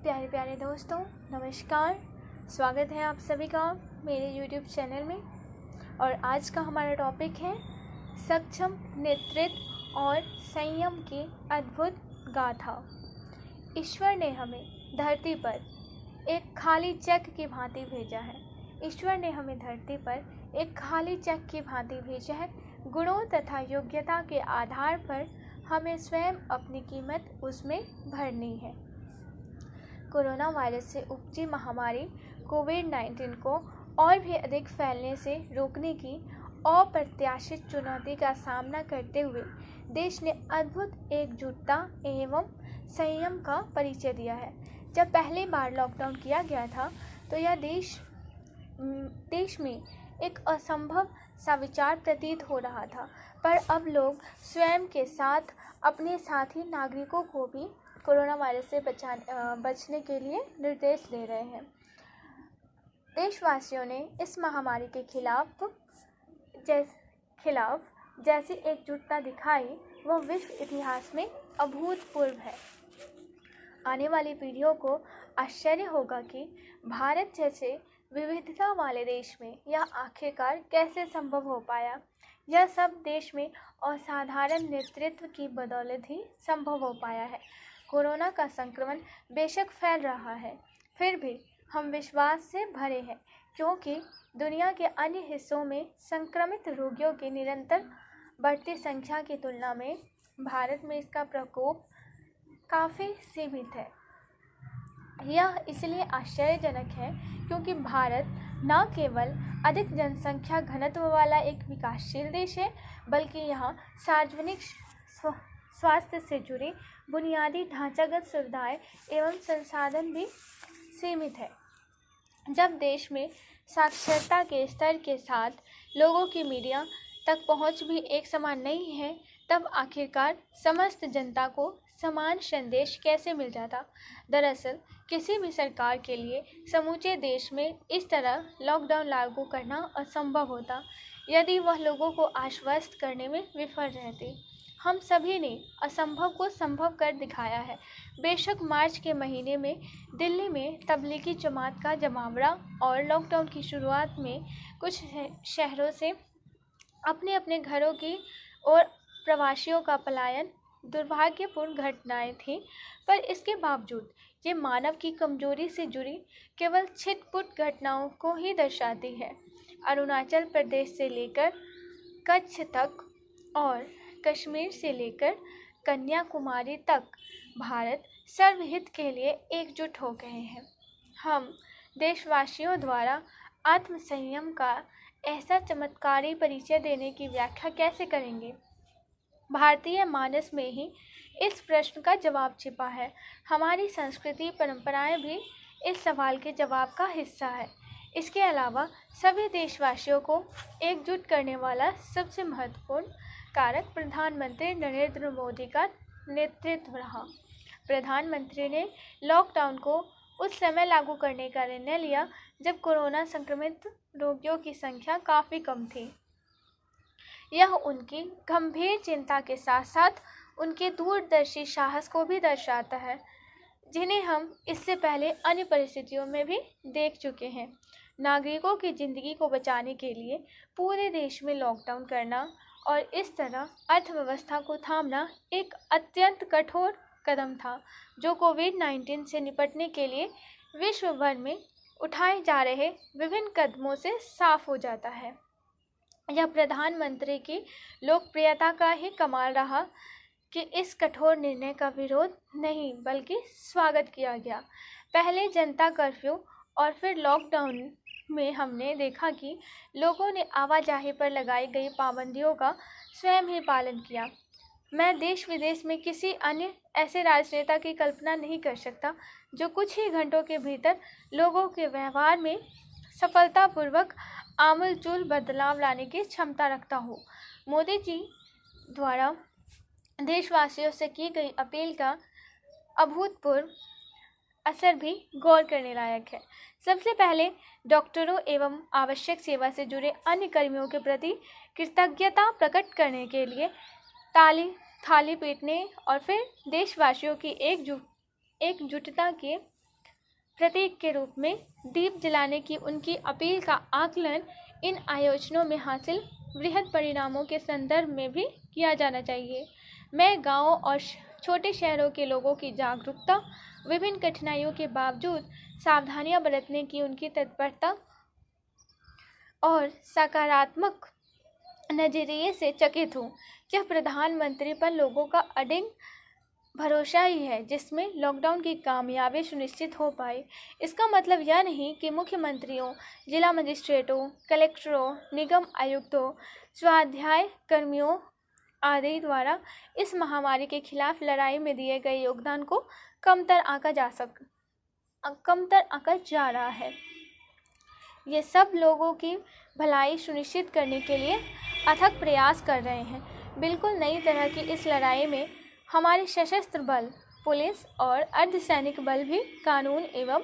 प्यारे प्यारे दोस्तों, नमस्कार। स्वागत है आप सभी का मेरे YouTube चैनल में। और आज का हमारा टॉपिक है सक्षम नेतृत्व और संयम की अद्भुत गाथा। ईश्वर ने हमें धरती पर एक खाली चेक की भांति भेजा है। ईश्वर ने हमें धरती पर एक खाली चेक की भांति भेजा है। गुणों तथा योग्यता के आधार पर हमें स्वयं अपनी कीमत उसमें भरनी है। कोरोना वायरस से उपजी महामारी कोविड-19 को और भी अधिक फैलने से रोकने की अप्रत्याशित चुनौती का सामना करते हुए देश ने अद्भुत एकजुटता एवं संयम का परिचय दिया है। जब पहली बार लॉकडाउन किया गया था तो यह देश में एक असंभव सा विचार प्रतीत हो रहा था, पर अब लोग स्वयं के साथ अपने साथी नागरिकों को भी कोरोना वायरस से बचने के लिए निर्देश दे रहे हैं। देशवासियों ने इस महामारी के खिलाफ जैसी एकजुटता दिखाई वह विश्व इतिहास में अभूतपूर्व है। आने वाली पीढ़ियों को आश्चर्य होगा कि भारत जैसे विविधता वाले देश में यह आखिरकार कैसे संभव हो पाया। यह सब देश में असाधारण नेतृत्व की बदौलत ही संभव हो पाया है। कोरोना का संक्रमण बेशक फैल रहा है, फिर भी हम विश्वास से भरे हैं, क्योंकि दुनिया के अन्य हिस्सों में संक्रमित रोगियों की निरंतर बढ़ती संख्या की तुलना में भारत में इसका प्रकोप काफ़ी सीमित है। यह इसलिए आश्चर्यजनक है क्योंकि भारत न केवल अधिक जनसंख्या घनत्व वाला एक विकासशील देश है, बल्कि यहाँ सार्वजनिक स्वास्थ्य से जुड़ी बुनियादी ढांचागत सुविधाएं एवं संसाधन भी सीमित है। जब देश में साक्षरता के स्तर के साथ लोगों की मीडिया तक पहुंच भी एक समान नहीं है, तब आखिरकार समस्त जनता को समान संदेश कैसे मिल जाता। दरअसल किसी भी सरकार के लिए समूचे देश में इस तरह लॉकडाउन लागू करना असंभव होता यदि वह लोगों को आश्वस्त करने में विफल रहती। हम सभी ने असंभव को संभव कर दिखाया है। बेशक मार्च के महीने में दिल्ली में तबलीगी जमात का जमावड़ा और लॉकडाउन की शुरुआत में कुछ शहरों से अपने अपने घरों की ओर प्रवासियों का पलायन दुर्भाग्यपूर्ण घटनाएं थीं, पर इसके बावजूद ये मानव की कमजोरी से जुड़ी केवल छिटपुट घटनाओं को ही दर्शाती है। अरुणाचल प्रदेश से लेकर कच्छ तक और कश्मीर से लेकर कन्याकुमारी तक भारत सर्वहित के लिए एकजुट हो गए हैं। हम देशवासियों द्वारा आत्मसंयम का ऐसा चमत्कारी परिचय देने की व्याख्या कैसे करेंगे? भारतीय मानस में ही इस प्रश्न का जवाब छिपा है। हमारी संस्कृति परंपराएं भी इस सवाल के जवाब का हिस्सा है। इसके अलावा सभी देशवासियों को एकजुट करने वाला सबसे महत्वपूर्ण कारक प्रधानमंत्री नरेंद्र मोदी का नेतृत्व रहा। प्रधानमंत्री ने लॉकडाउन को उस समय लागू करने का निर्णय लिया जब कोरोना संक्रमित रोगियों की संख्या काफ़ी कम थी। यह उनकी गंभीर चिंता के साथ साथ उनके दूरदर्शी साहस को भी दर्शाता है, जिन्हें हम इससे पहले अन्य परिस्थितियों में भी देख चुके हैं। नागरिकों की जिंदगी को बचाने के लिए पूरे देश में लॉकडाउन करना और इस तरह अर्थव्यवस्था को थामना एक अत्यंत कठोर कदम था, जो कोविड-19 से निपटने के लिए विश्व भर में उठाए जा रहे विभिन्न कदमों से साफ हो जाता है। यह प्रधानमंत्री की लोकप्रियता का ही कमाल रहा कि इस कठोर निर्णय का विरोध नहीं बल्कि स्वागत किया गया। पहले जनता कर्फ्यू और फिर लॉकडाउन में हमने देखा कि लोगों ने आवाजाही पर लगाई गई पाबंदियों का स्वयं ही पालन किया। मैं देश विदेश में किसी अन्य ऐसे राजनेता की कल्पना नहीं कर सकता जो कुछ ही घंटों के भीतर लोगों के व्यवहार में सफलतापूर्वक आमूलचूल बदलाव लाने की क्षमता रखता हो। मोदी जी द्वारा देशवासियों से की गई अपील का अभूतपूर्व असर भी गौर करने लायक है। सबसे पहले डॉक्टरों एवं आवश्यक सेवा से जुड़े अन्य कर्मियों के प्रति कृतज्ञता प्रकट करने के लिए थाली पीटने और फिर देशवासियों की एकजुटता के प्रतीक के रूप में दीप जलाने की उनकी अपील का आकलन इन आयोजनों में हासिल वृहद परिणामों के संदर्भ में भी किया जाना चाहिए। मैं गांवों और छोटे शहरों के लोगों की जागरूकता, विभिन्न कठिनाइयों के बावजूद सावधानियां बरतने की उनकी तत्परता और सकारात्मक नजरिए से चकित हूँ। यह प्रधानमंत्री पर लोगों का अडिग भरोसा ही है जिसमें लॉकडाउन की कामयाबी सुनिश्चित हो पाए। इसका मतलब यह नहीं कि मुख्यमंत्रियों, जिला मजिस्ट्रेटों, कलेक्टरों, निगम आयुक्तों, स्वाध्याय कर्मियों आदि द्वारा इस महामारी के खिलाफ लड़ाई में दिए गए योगदान को कमतर आंका जा रहा है। ये सब लोगों की भलाई सुनिश्चित करने के लिए अथक प्रयास कर रहे हैं। बिल्कुल नई तरह की इस लड़ाई में हमारे सशस्त्र बल, पुलिस और अर्धसैनिक बल भी कानून एवं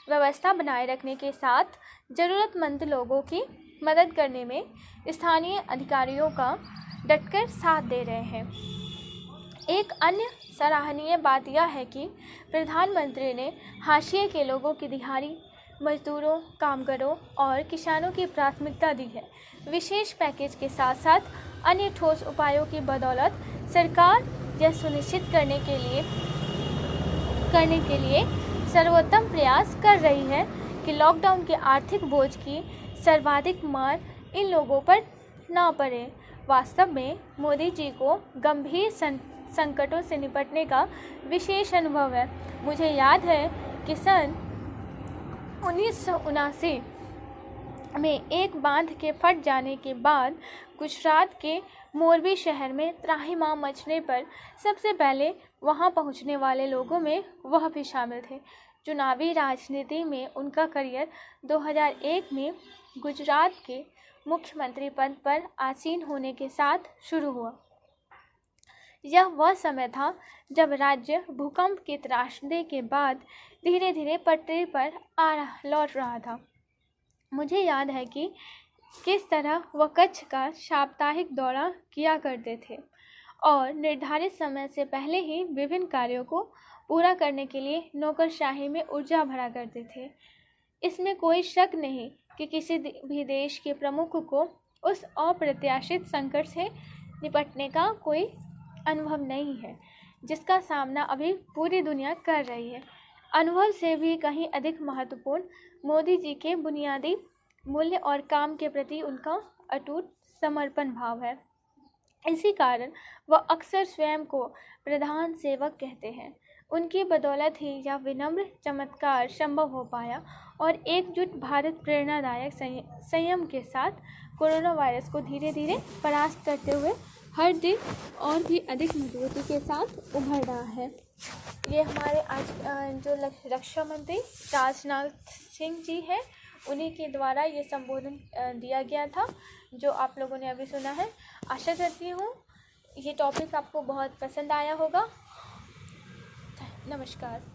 व्यवस्था बनाए रखने के साथ ज़रूरतमंद लोगों की मदद करने में स्थानीय अधिकारियों का डटकर साथ दे रहे हैं। एक अन्य सराहनीय बात यह है कि प्रधानमंत्री ने हाशिए के लोगों की दिहाड़ी मजदूरों, कामगारों और किसानों की प्राथमिकता दी है। विशेष पैकेज के साथ साथ अन्य ठोस उपायों की बदौलत सरकार यह सुनिश्चित करने के लिए सर्वोत्तम प्रयास कर रही है कि लॉकडाउन के आर्थिक बोझ की सर्वाधिक मार इन लोगों पर ना पड़े। वास्तव में मोदी जी को गंभीर संकटों से निपटने का विशेष अनुभव है। मुझे याद है कि सन 1979 में एक बांध के फट जाने के बाद गुजरात के मोरबी शहर में त्राहिमाम मचने पर सबसे पहले वहां पहुंचने वाले लोगों में वह भी शामिल थे। चुनावी राजनीति में उनका करियर 2001 में गुजरात के मुख्यमंत्री पद पर आसीन होने के साथ शुरू हुआ। यह वह समय था जब राज्य भूकंप के त्रासदी के बाद धीरे धीरे पटरी पर लौट रहा था। मुझे याद है कि किस तरह वह कच्छ का साप्ताहिक दौरा किया करते थे और निर्धारित समय से पहले ही विभिन्न कार्यों को पूरा करने के लिए नौकरशाही में ऊर्जा भरा करते थे। इसमें कोई शक नहीं कि किसी भी देश के प्रमुख को उस अप्रत्याशित संकट से निपटने का कोई अनुभव नहीं है जिसका सामना अभी पूरी दुनिया कर रही है। अनुभव से भी कहीं अधिक महत्वपूर्ण मोदी जी के बुनियादी मूल्य और काम के प्रति उनका अटूट समर्पण भाव है। इसी कारण वह अक्सर स्वयं को प्रधान सेवक कहते हैं। उनकी बदौलत ही यह विनम्र चमत्कार संभव हो पाया और एकजुट भारत प्रेरणादायक संयम के साथ कोरोना वायरस को धीरे धीरे परास्त करते हुए हर दिन और भी अधिक मजबूती के साथ उभर रहा है। ये हमारे आज जो रक्षा मंत्री राजनाथ सिंह जी हैं, उन्हीं के द्वारा ये संबोधन दिया गया था जो आप लोगों ने अभी सुना है। आशा करती हूँ ये टॉपिक आपको बहुत पसंद आया होगा। नमस्कार।